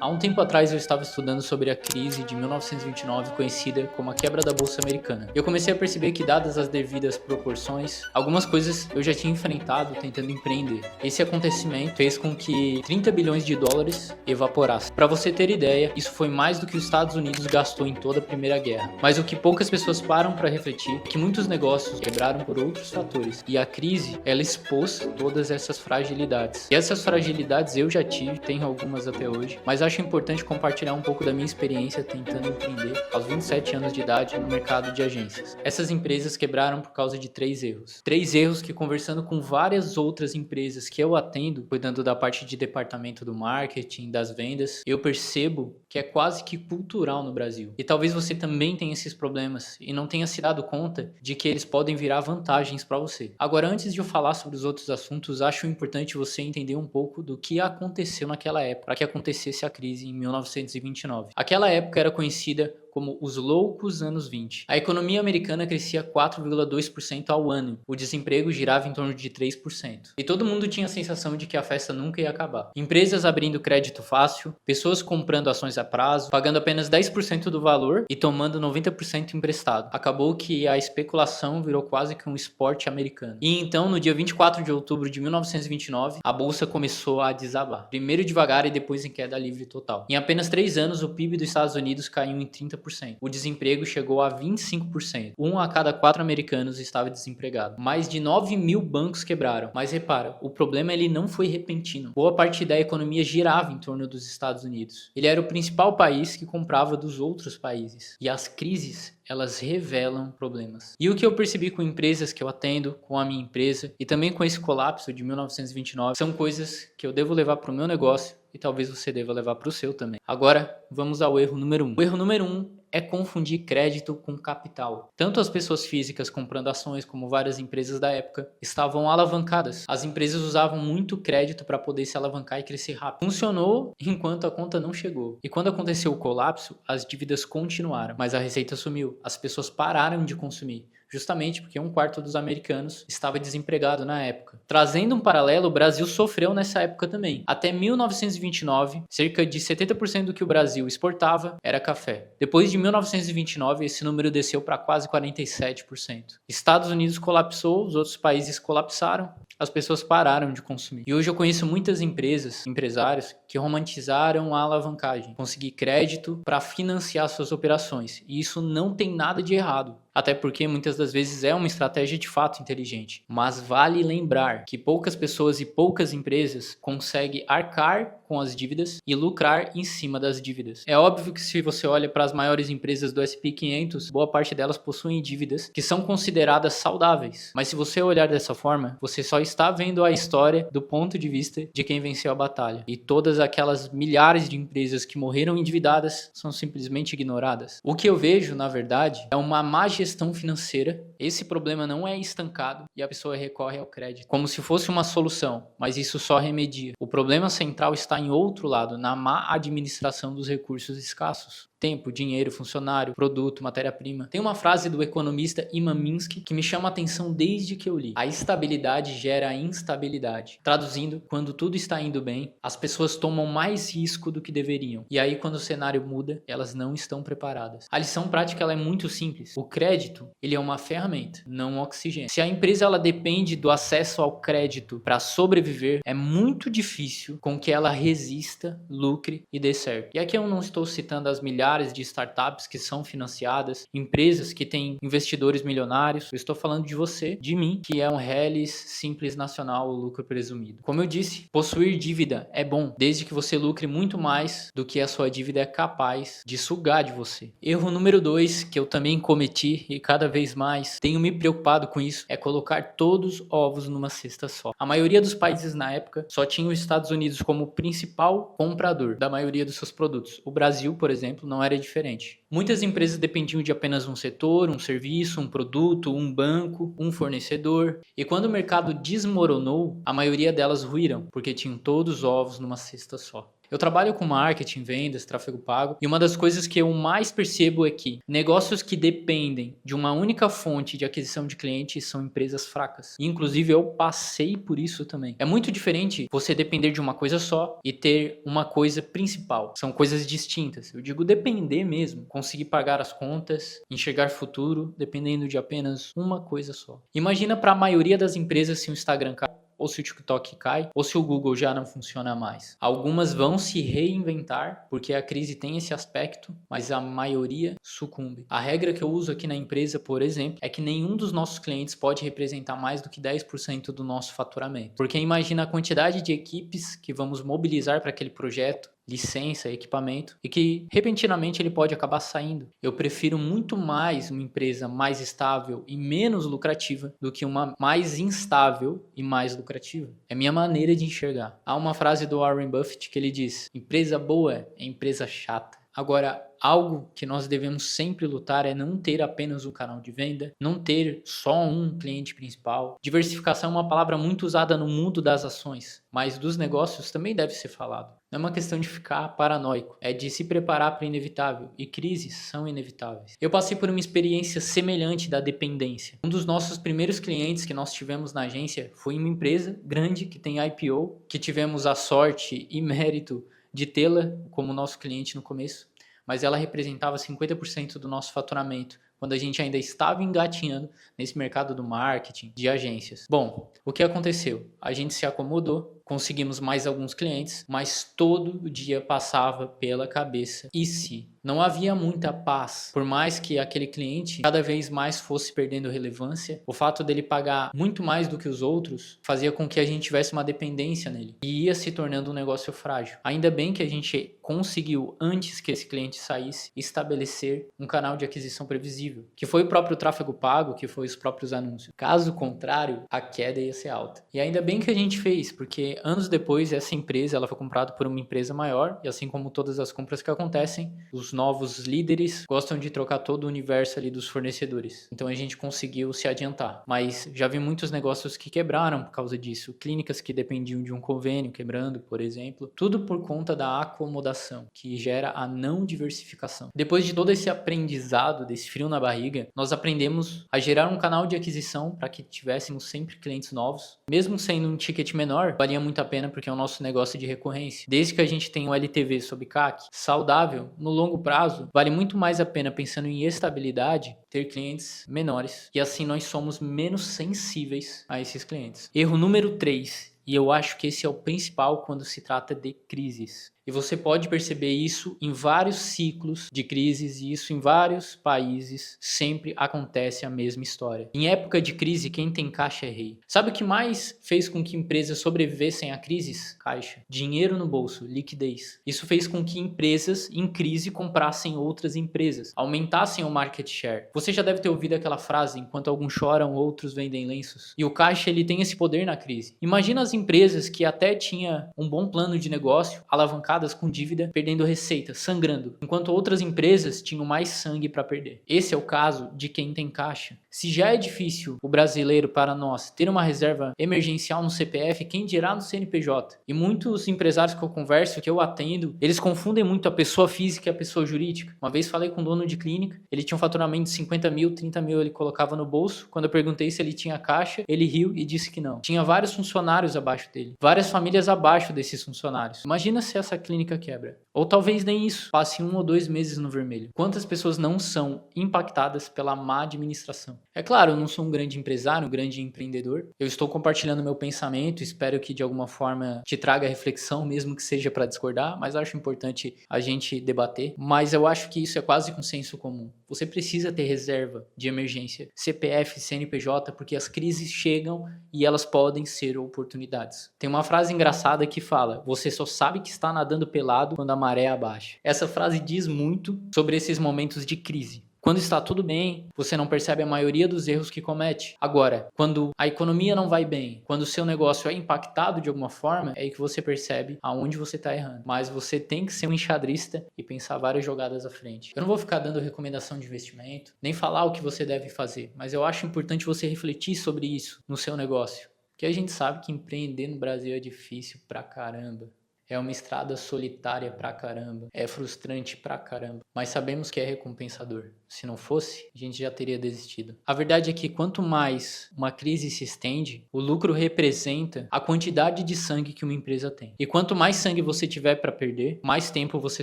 Há um tempo atrás eu estava estudando sobre a crise de 1929, conhecida como a quebra da Bolsa Americana. Eu comecei a perceber que, dadas as devidas proporções, algumas coisas eu já tinha enfrentado tentando empreender. Esse acontecimento fez com que 30 bilhões de dólares evaporassem. Para você ter ideia, isso foi mais do que os Estados Unidos gastou em toda a Primeira Guerra. Mas o que poucas pessoas param para refletir é que muitos negócios quebraram por outros fatores. E a crise, ela expôs todas essas fragilidades. E essas fragilidades eu já tive, tenho algumas até hoje, mas acho importante compartilhar um pouco da minha experiência tentando empreender aos 27 anos de idade no mercado de agências. Essas empresas quebraram por causa de 3 erros. 3 erros que, conversando com várias outras empresas que eu atendo, cuidando da parte de departamento do marketing, das vendas, eu percebo que é quase que cultural no Brasil. E talvez você também tenha esses problemas e não tenha se dado conta de que eles podem virar vantagens para você. Agora, antes de eu falar sobre os outros assuntos, acho importante você entender um pouco do que aconteceu naquela época, para que acontecesse a crise em 1929. Aquela época era conhecida como os loucos anos 20. A economia americana crescia 4,2% ao ano. O desemprego girava em torno de 3%. E todo mundo tinha a sensação de que a festa nunca ia acabar. Empresas abrindo crédito fácil, pessoas comprando ações a prazo, pagando apenas 10% do valor e tomando 90% emprestado. Acabou que a especulação virou quase que um esporte americano. E então, no dia 24 de outubro de 1929, a bolsa começou a desabar. Primeiro devagar e depois em queda livre total. Em apenas 3 anos, o PIB dos Estados Unidos caiu em 30%. O desemprego chegou a 25%. 1 a cada 4 americanos estava desempregado. Mais de 9 mil bancos quebraram. Mas repara, o problema ele não foi repentino. Boa parte da economia girava em torno dos Estados Unidos. Ele era o principal país que comprava dos outros países. E as crises, elas revelam problemas. E o que eu percebi com empresas que eu atendo, com a minha empresa e também com esse colapso de 1929, são coisas que eu devo levar para o meu negócio e talvez você deva levar para o seu também. Agora, vamos ao erro número 1. O erro número 1 é confundir crédito com capital. Tanto as pessoas físicas comprando ações como várias empresas da época estavam alavancadas. As empresas usavam muito crédito para poder se alavancar e crescer rápido. Funcionou enquanto a conta não chegou. E quando aconteceu o colapso, as dívidas continuaram, mas a receita sumiu. As pessoas pararam de consumir. Justamente porque 1/4 dos americanos estava desempregado na época. Trazendo um paralelo, o Brasil sofreu nessa época também. Até 1929, cerca de 70% do que o Brasil exportava era café. Depois de 1929, esse número desceu para quase 47%. Estados Unidos colapsou, os outros países colapsaram. As pessoas pararam de consumir. E hoje eu conheço muitas empresas, empresários, que romantizaram a alavancagem, conseguir crédito para financiar suas operações. E isso não tem nada de errado. Até porque muitas das vezes é uma estratégia de fato inteligente. Mas vale lembrar que poucas pessoas e poucas empresas conseguem arcar com as dívidas e lucrar em cima das dívidas. É óbvio que se você olha para as maiores empresas do S&P 500, boa parte delas possuem dívidas que são consideradas saudáveis. Mas se você olhar dessa forma, você só está vendo a história do ponto de vista de quem venceu a batalha. E todas aquelas milhares de empresas que morreram endividadas são simplesmente ignoradas. O que eu vejo, na verdade, é uma má gestão financeira. Esse problema não é estancado e a pessoa recorre ao crédito como se fosse uma solução, mas isso só remedia. O problema central está em outro lado, na má administração dos recursos escassos. Tempo, dinheiro, funcionário, produto, matéria-prima. Tem uma frase do economista Ivan Minsky que me chama a atenção desde que eu li. A estabilidade gera instabilidade. Traduzindo, quando tudo está indo bem, as pessoas tomam mais risco do que deveriam. E aí, quando o cenário muda, elas não estão preparadas. A lição prática ela é muito simples. O crédito, ele é uma ferramenta, não um oxigênio. Se a empresa ela depende do acesso ao crédito para sobreviver, é muito difícil com que ela resista, lucre e dê certo. E aqui eu não estou citando as milhares de startups que são financiadas, empresas que têm investidores milionários. Eu estou falando de você, de mim, que é um Reles Simples Nacional, o lucro presumido. Como eu disse, possuir dívida é bom, desde que você lucre muito mais do que a sua dívida é capaz de sugar de você. Erro número 2, que eu também cometi e cada vez mais tenho me preocupado com isso, é colocar todos os ovos numa cesta só. A maioria dos países na época só tinha os Estados Unidos como principal comprador da maioria dos seus produtos. O Brasil, por exemplo, não era diferente. Muitas empresas dependiam de apenas um setor, um serviço, um produto, um banco, um fornecedor. E quando o mercado desmoronou, a maioria delas ruíram, porque tinham todos os ovos numa cesta só. Eu trabalho com marketing, vendas, tráfego pago, e uma das coisas que eu mais percebo é que negócios que dependem de uma única fonte de aquisição de clientes são empresas fracas. E, inclusive, eu passei por isso também. É muito diferente você depender de uma coisa só e ter uma coisa principal. São coisas distintas. Eu digo depender mesmo. Conseguir pagar as contas, enxergar futuro, dependendo de apenas uma coisa só. Imagina para a maioria das empresas se o Instagram cai, ou se o TikTok cai, ou se o Google já não funciona mais. Algumas vão se reinventar, porque a crise tem esse aspecto, mas a maioria sucumbe. A regra que eu uso aqui na empresa, por exemplo, é que nenhum dos nossos clientes pode representar mais do que 10% do nosso faturamento. Porque imagina a quantidade de equipes que vamos mobilizar para aquele projeto, licença, equipamento, e que repentinamente ele pode acabar saindo. Eu prefiro muito mais uma empresa mais estável e menos lucrativa do que uma mais instável e mais lucrativa. É minha maneira de enxergar. Há uma frase do Warren Buffett que ele diz: empresa boa é empresa chata. Agora, algo que nós devemos sempre lutar é não ter apenas um canal de venda, não ter só um cliente principal. Diversificação é uma palavra muito usada no mundo das ações, mas dos negócios também deve ser falado. Não é uma questão de ficar paranoico, é de se preparar para o inevitável, e crises são inevitáveis. Eu passei por uma experiência semelhante da dependência. Um dos nossos primeiros clientes que nós tivemos na agência foi uma empresa grande que tem IPO, que tivemos a sorte e mérito de tê-la como nosso cliente no começo, mas ela representava 50% do nosso faturamento, quando a gente ainda estava engatinhando nesse mercado do marketing, de agências. Bom, o que aconteceu? A gente se acomodou, conseguimos mais alguns clientes, mas todo dia passava pela cabeça: e se? Não havia muita paz. Por mais que aquele cliente cada vez mais fosse perdendo relevância, o fato dele pagar muito mais do que os outros fazia com que a gente tivesse uma dependência nele e ia se tornando um negócio frágil. Ainda bem que a gente conseguiu, antes que esse cliente saísse, estabelecer um canal de aquisição previsível, que foi o próprio tráfego pago, que foi os próprios anúncios. Caso contrário, a queda ia ser alta. E ainda bem que a gente fez, porque anos depois essa empresa ela foi comprada por uma empresa maior, e assim como todas as compras que acontecem, os novos líderes gostam de trocar todo o universo ali dos fornecedores. Então a gente conseguiu se adiantar. Mas já vi muitos negócios que quebraram por causa disso. Clínicas que dependiam de um convênio quebrando, por exemplo. Tudo por conta da acomodação, que gera a não diversificação. Depois de todo esse aprendizado, desse frio na barriga, nós aprendemos a gerar um canal de aquisição para que tivéssemos sempre clientes novos. Mesmo sendo um ticket menor, valia muito a pena porque é o nosso negócio de recorrência. Desde que a gente tem um LTV sob CAC saudável, no longo prazo, vale muito mais a pena, pensando em estabilidade, ter clientes menores. E assim nós somos menos sensíveis a esses clientes. Erro número 3, e eu acho que esse é o principal quando se trata de crises. E você pode perceber isso em vários ciclos de crises, e isso em vários países sempre acontece a mesma história. Em época de crise, quem tem caixa é rei. Sabe o que mais fez com que empresas sobrevivessem a crises? Caixa. Dinheiro no bolso, liquidez. Isso fez com que empresas em crise comprassem outras empresas, aumentassem o market share. Você já deve ter ouvido aquela frase: enquanto alguns choram, outros vendem lenços. E o caixa ele tem esse poder na crise. Imagina as empresas que até tinham um bom plano de negócio, alavancadas com dívida, perdendo receita, sangrando, enquanto outras empresas tinham mais sangue para perder. Esse é o caso de quem tem caixa. Se já é difícil o brasileiro, para nós, ter uma reserva emergencial no CPF, quem dirá no CNPJ? E muitos empresários que eu converso, que eu atendo, eles confundem muito a pessoa física e a pessoa jurídica. Uma vez falei com um dono de clínica, ele tinha um faturamento de 50 mil, 30 mil ele colocava no bolso. Quando eu perguntei se ele tinha caixa, ele riu e disse que não. Tinha vários funcionários abaixo dele, várias famílias abaixo desses funcionários. Imagina se essa clínica quebra. Ou talvez nem isso, passe 1 ou 2 meses no vermelho. Quantas pessoas não são impactadas pela má administração? É claro, eu não sou um grande empresário, um grande empreendedor. Eu estou compartilhando meu pensamento, espero que de alguma forma te traga reflexão, mesmo que seja para discordar, mas acho importante a gente debater. Mas eu acho que isso é quase com senso comum. Você precisa ter reserva de emergência, CPF, CNPJ, porque as crises chegam e elas podem ser oportunidades. Tem uma frase engraçada que fala: você só sabe que está nadando pelado quando a maré abaixa. Essa frase diz muito sobre esses momentos de crise. Quando está tudo bem, você não percebe a maioria dos erros que comete. Agora, quando a economia não vai bem, quando o seu negócio é impactado de alguma forma, é aí que você percebe aonde você está errando. Mas você tem que ser um enxadrista e pensar várias jogadas à frente. Eu não vou ficar dando recomendação de investimento, nem falar o que você deve fazer, mas eu acho importante você refletir sobre isso no seu negócio. Porque a gente sabe que empreender no Brasil é difícil pra caramba. É uma estrada solitária pra caramba. É frustrante pra caramba. Mas sabemos que é recompensador. Se não fosse, a gente já teria desistido. A verdade é que quanto mais uma crise se estende, o lucro representa a quantidade de sangue que uma empresa tem. E quanto mais sangue você tiver para perder, mais tempo você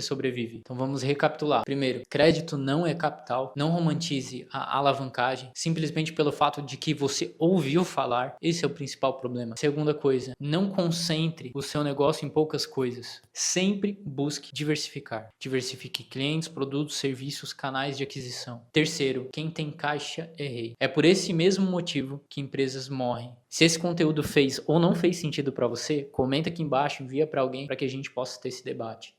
sobrevive. Então vamos recapitular. Primeiro, crédito não é capital. Não romantize a alavancagem simplesmente pelo fato de que você ouviu falar. Esse é o principal problema. Segunda coisa, não concentre o seu negócio em poucas coisas. Sempre busque diversificar. Diversifique clientes, produtos, serviços, canais de aquisição. Terceiro, quem tem caixa é rei. É por esse mesmo motivo que empresas morrem. Se esse conteúdo fez ou não fez sentido para você, comenta aqui embaixo, envia para alguém para que a gente possa ter esse debate.